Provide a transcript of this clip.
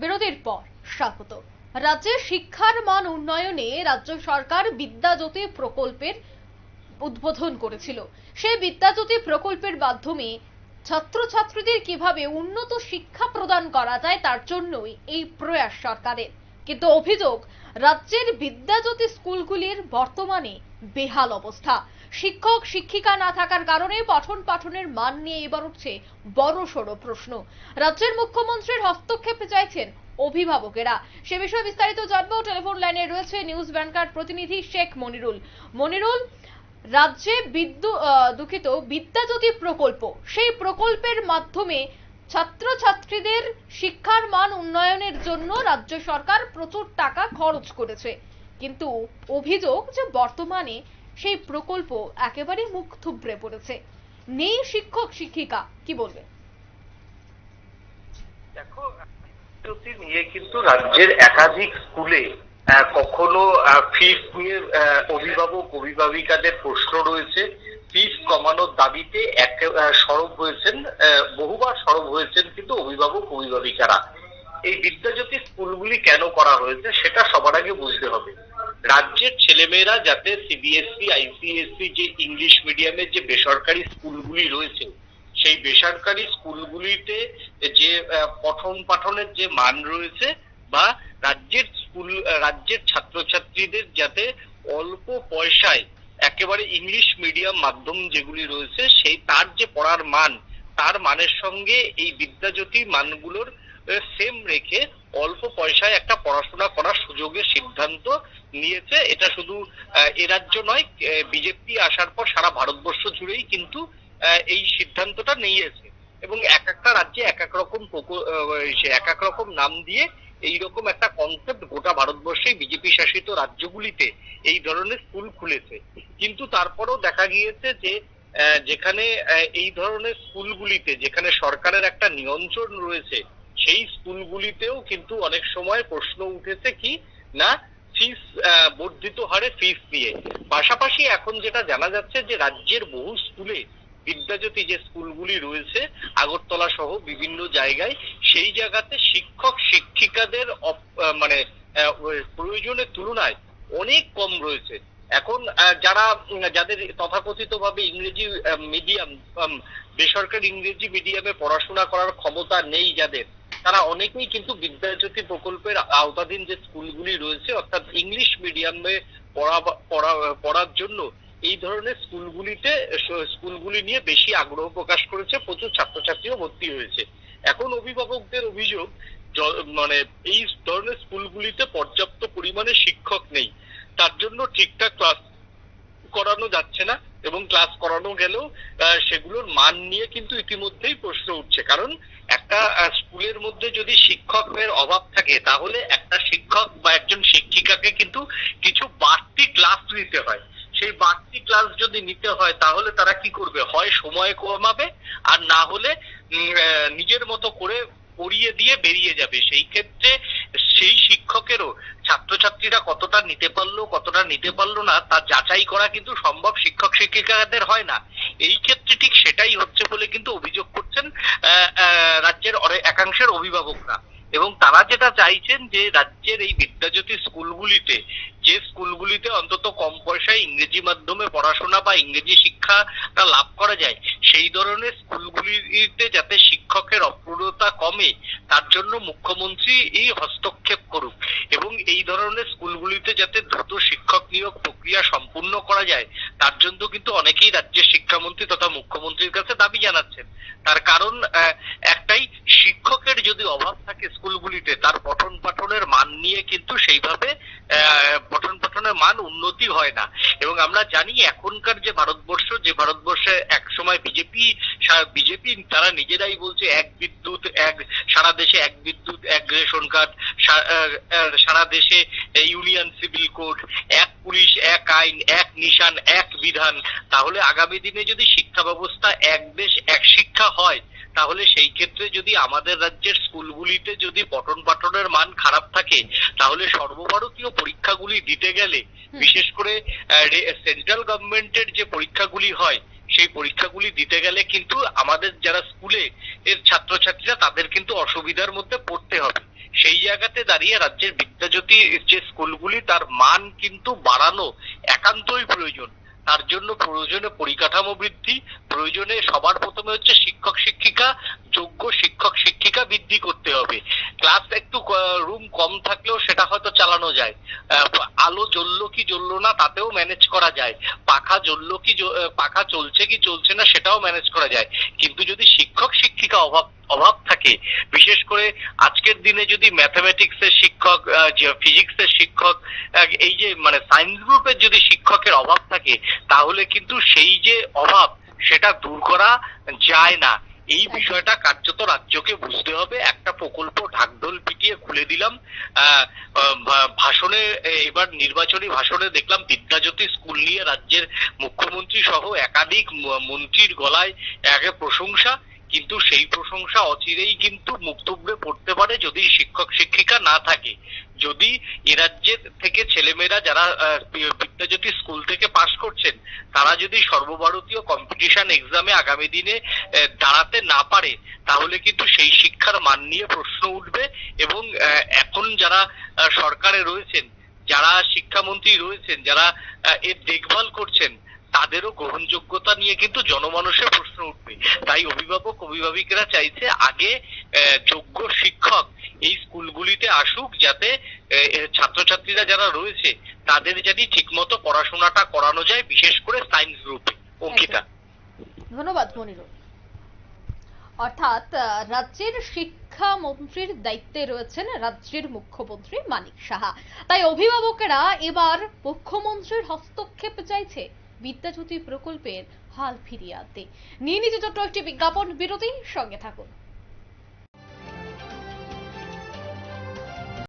বিরতির পর স্বাগত। রাজ্যের শিক্ষার মান উন্নয়নে রাজ্য সরকার বিদ্যাজ্যোতি প্রকল্পের উদ্বোধন করেছিল। সেই বিদ্যাজ্যোতি প্রকল্পের মাধ্যমে ছাত্রছাত্রীদের কিভাবে উন্নত শিক্ষা প্রদান করা যায় তার জন্যই এই প্রয়াস সরকারের। কিন্তু অভিযোগ, রাজ্যের বিদ্যাজ্যোতি স্কুলগুলির বর্তমানে বেহাল অবস্থা। শিক্ষক শিক্ষিকা না থাকার কারণে পঠন পাঠনের মান নিয়ে এবার উঠছে বড়সড় প্রশ্ন। রাজ্যের মুখ্যমন্ত্রীর হস্তক্ষেপ চাইছেন অভিভাবকেরা। সে বিষয়ে বিস্তারিত জানবো। টেলিফোন লাইনে রয়েছে নিউজ ভ্যানগার্ড প্রতিনিধি শেখ মনিরুল। মনিরুল, রাজ্যে বিদ্যাজ্যোতি প্রকল্প, সেই প্রকল্পের মাধ্যমে ছাত্রছাত্রীদের শিক্ষার মান উন্নয়নের জন্য রাজ্য সরকার প্রচুর টাকা খরচ করেছে, কিন্তু অভিযোগ যে বর্তমানে সেই প্রকল্প একেবারে মুখ থুবড়ে পড়েছে, নেই শিক্ষক শিক্ষিকা। কি বলবে? দেখো, নিয়ে কিন্তু রাজ্যের একাধিক স্কুলে কখনো ফিস নিয়ে অভিভাবক অভিভাবিকাদের প্রশ্ন রয়েছে। ফিস কমানোর দাবিতে সরব হয়েছেন, বহুবার সরব হয়েছেন কিন্তু অভিভাবক অভিভাবিকারা। এই বিদ্যাজ্যোতি স্কুলগুলি কেন করা হয়েছে সেটা সবার আগে বুঝতে হবে। রাজ্যের ছেলেমেয়েরা যাতে সিবিএসই আইসিএসসি যে ইংলিশ মিডিয়ামের যে বেসরকারি স্কুলগুলি রয়েছে, সেই বেসরকারি স্কুলগুলিতে যে পঠন পাঠনের যে মান রয়েছে, বা রাজ্যের ছাত্রছাত্রীদের যাতে অল্প পয়সায় একেবারে ইংলিশ মিডিয়াম মাধ্যম যেগুলি রয়েছে সেই তার যে পড়ার মান, তার মানের সঙ্গে এই বিদ্যাজ্যোতি মানগুলোর সেম রেখে অল্প পয়সায় একটা পড়াশোনা করার সুযোগের সিদ্ধান্ত নিয়েছে। এটা শুধু এ রাজ্য নয়, বিজেপি আসার পর সারা ভারতবর্ষ জুড়েই কিন্তু এই সিদ্ধান্তটা নিয়েছে, এবং এক একটা রাজ্যে এক এক রকম নাম দিয়ে এইরকম একটা কনসেপ্ট গোটা ভারতবর্ষে বিজেপি শাসিত রাজ্যগুলিতে এই ধরনের স্কুল খুলেছে। কিন্তু তারপরেও দেখা গিয়েছে যে যেখানে এই ধরনের স্কুলগুলিতে যেখানে সরকারের একটা নিয়ন্ত্রণ রয়েছে, সেই স্কুলগুলিতেও কিন্তু অনেক সময় প্রশ্ন উঠেছে কি না, ফিস বর্ধিত হারে ফিস নিয়ে। পাশাপাশি এখন যেটা জানা যাচ্ছে যে রাজ্যের বহু স্কুলে বিদ্যাজ্যোতি যে স্কুলগুলি রয়েছে আগরতলা সহ বিভিন্ন জায়গায়, সেই জায়গাতে শিক্ষক শিক্ষিকাদের প্রয়োজনের তুলনায় অনেক কম রয়েছে। এখন যাদের তথাকথিত ভাবে ইংরেজি মিডিয়াম, বেসরকারি ইংরেজি মিডিয়ামে পড়াশোনা করার ক্ষমতা নেই যাদের, তারা অনেকেই কিন্তু বিদ্যাজ্যোতি প্রকল্পের আওতাধীন যে স্কুলগুলি রয়েছে অর্থাৎ ইংলিশ মিডিয়ামে পড়ার জন্য এই ধরনের স্কুলগুলি নিয়ে বেশি আগ্রহ প্রকাশ করেছে, প্রচুর ছাত্রছাত্রীও ভর্তি হয়েছে। এখন অভিভাবকদের অভিযোগ, এই ধরনের স্কুলগুলিতে পর্যাপ্ত পরিমাণে শিক্ষক নেই, তার জন্য ঠিকঠাক ক্লাস করানো যাচ্ছে না, এবং ক্লাস করানো গেলেও সেগুলোর মান নিয়ে কিন্তু ইতিমধ্যেই প্রশ্ন উঠছে। কারণ একটা স্কুলের মধ্যে যদি শিক্ষকের অভাব থাকে, তাহলে একটা শিক্ষক বা একজন শিক্ষিকাকে কিন্তু কিছু বাড়তি ক্লাস নিতে হয়। সেই বাড়তি ক্লাস যদি নিতে হয় তাহলে তারা কি করবে, হয় সময় কমাবে, আর না হলে নিজের মতো করে পড়িয়ে দিয়ে বেরিয়ে যাবে। সেই ক্ষেত্রে সেই শিক্ষকেরও ছাত্রছাত্রীরা কতটা নিতে পারলো না তা যাচাই করা কিন্তু সম্ভব শিক্ষক শিক্ষিকাদের হয় না। এই ক্ষেত্রে ঠিক সেটাই হচ্ছে বলে কিন্তু অভিযোগ করছেন রাজ্যের একাংশের অভিভাবকরা, এবং তারা যেটা চাইছেন যে রাজ্যের এই বিদ্যাজ্যোতি স্কুলগুলিতে অন্তত কম পয়সায় ইংরেজি মাধ্যমে পড়াশোনা বা ইংরেজি শিক্ষাটা লাভ করা যায়, সেই ধরনের স্কুলগুলিতে যাতে শিক্ষকের অপূর্ণতা কমে, তার জন্য মুখ্যমন্ত্রী এই হস্তক্ষেপ করুক, এবং এই ধরনের স্কুলগুলিতে যাতে দ্রুত শিক্ষক নিয়োগ প্রক্রিয়া সম্পূর্ণ করা যায়, তার জন্য কিন্তু অনেকেই রাজ্যের শিক্ষামন্ত্রী তথা মুখ্যমন্ত্রীর কাছে দাবি জানাচ্ছেন। তার কারণ একটাই, শিক্ষকের যদি অভাব থাকে স্কুলগুলিতে, তার পঠন পাঠনের মান নিয়ে কিন্তু সেইভাবে পঠন পাঠনের মান উন্নতি হয় না। এবং আমরা জানি এখনকার যে ভারতবর্ষে এক সময় বিজেপি তারা নিজেরাই বলছে সারা দেশে এক বিদ্যুৎ এক রেশন কার্ড, সারা দেশে ইউনিয়ন সিভিল কোড, এক পুলিশ এক আইন, এক নিশান এক বিধান। তাহলে আগামী দিনে যদি শিক্ষা ব্যবস্থা এক দেশ এক শিক্ষা হয়, তাহলে সেই ক্ষেত্রে যদি আমাদের রাজ্যের স্কুলগুলিতে যদি পঠন পাঠনের মান খারাপ থাকে, তাহলে সর্বভারতীয় পরীক্ষাগুলি দিতে গেলে, বিশেষ করে সেন্ট্রাল গভর্নমেন্টের যে পরীক্ষাগুলি হয়, সেই পরীক্ষাগুলি দিতে গেলে কিন্তু আমাদের যারা স্কুলে এর ছাত্রছাত্রীরা তাদের কিন্তু অসুবিধার মধ্যে পড়তে হবে। সেই জায়গাতে দাঁড়িয়ে রাজ্যের বিদ্যাজ্যোতি যে স্কুলগুলি তার মান কিন্তু বাড়ানো একান্তই প্রয়োজন। তার জন্য প্রয়োজনে পরিকাঠামো বৃদ্ধি, প্রয়োজনে সবার প্রথমে হচ্ছে শিক্ষক শিক্ষিকা, যোগ্য শিক্ষক শিক্ষিকা বৃদ্ধি করতে হবে। ক্লাস একটু রুম কম থাকলেও সেটা হয়তো চালানো যায়, আলো জ্বললো কি জ্বললো না তাতেও ম্যানেজ করা যায়, পাখা জ্বললো কি পাখা চলছে কি চলছে না সেটাও ম্যানেজ করা যায়। কিন্তু যদি শিক্ষক শিক্ষিকা অভাব থাকে, বিশেষ করে আজকের দিনে যদি ম্যাথামেটিক্স এর শিক্ষক, ফিজিক্স এর শিক্ষক, এই যে মানে সায়েন্স গ্রুপের যদি শিক্ষকের অভাব থাকে, তাহলে কিন্তু সেই যে অভাব সেটা দূর করা যায় না। এই বিষয়টা কার্যত রাজ্যকে বুঝতে হবে। একটা প্রকল্প ঢাকঢোল পিটিয়ে খুলে দিলাম। ভাষণে, এবার নির্বাচনী ভাষণে দেখলাম বিদ্যাজ্যোতি স্কুল নিয়ে রাজ্যের মুখ্যমন্ত্রী সহ একাধিক মন্ত্রীর গলায় একে প্রশংসা, কিন্তু সেই প্রশংসা অচিরেই কিন্তু মুখ থুবড়ে পড়তে পারে যদি শিক্ষক শিক্ষিকা না থাকে। যদি এ রাজ্যের থেকে ছেলেমেয়েরা যারা বিদ্যাজ্যোতি স্কুল থেকে পাশ করছেন, তারা যদি সর্বভারতীয় কম্পিটিশন এক্সামে আগামী দিনে দাঁড়াতে না পারে, তাহলে কিন্তু সেই শিক্ষার মান নিয়ে প্রশ্ন উঠবে। এবং এখন যারা সরকারে রয়েছেন, যারা শিক্ষামন্ত্রী রয়েছেন, যারা এর দেখভাল করছেন, তাদেরও গ্রহণযোগ্যতা নিয়ে কিন্তু জনমানসে প্রশ্ন উঠবে। তাই অভিভাবক অভিভাবিকেরা চাইছে আগে যোগ্য শিক্ষক এই স্কুলগুলিতে আসুক, যাতে ছাত্রছাত্রীরা যারা রয়েছে তাদের যদি ঠিকমতো পড়াশোনাটা করানো যায়, বিশেষ করে সায়েন্স গ্রুপে। অঙ্কিতা, ধন্যবাদ মনিরুল। অর্থাৎ রাজ্যের শিক্ষামন্ত্রীর দায়িত্বে রয়েছেন রাজ্যের মুখ্যমন্ত্রী মানিক সাহা। তাই অভিভাবকেরা এবার মুখ্যমন্ত্রীর হস্তক্ষেপ চাইছে বিদ্যাজ্যোতি প্রকল্পের হাল ফিরিয়ে আনতে। নিয়ে নিচে ছোট্ট একটি বিজ্ঞাপন বিরতি, সঙ্গে থাকুন।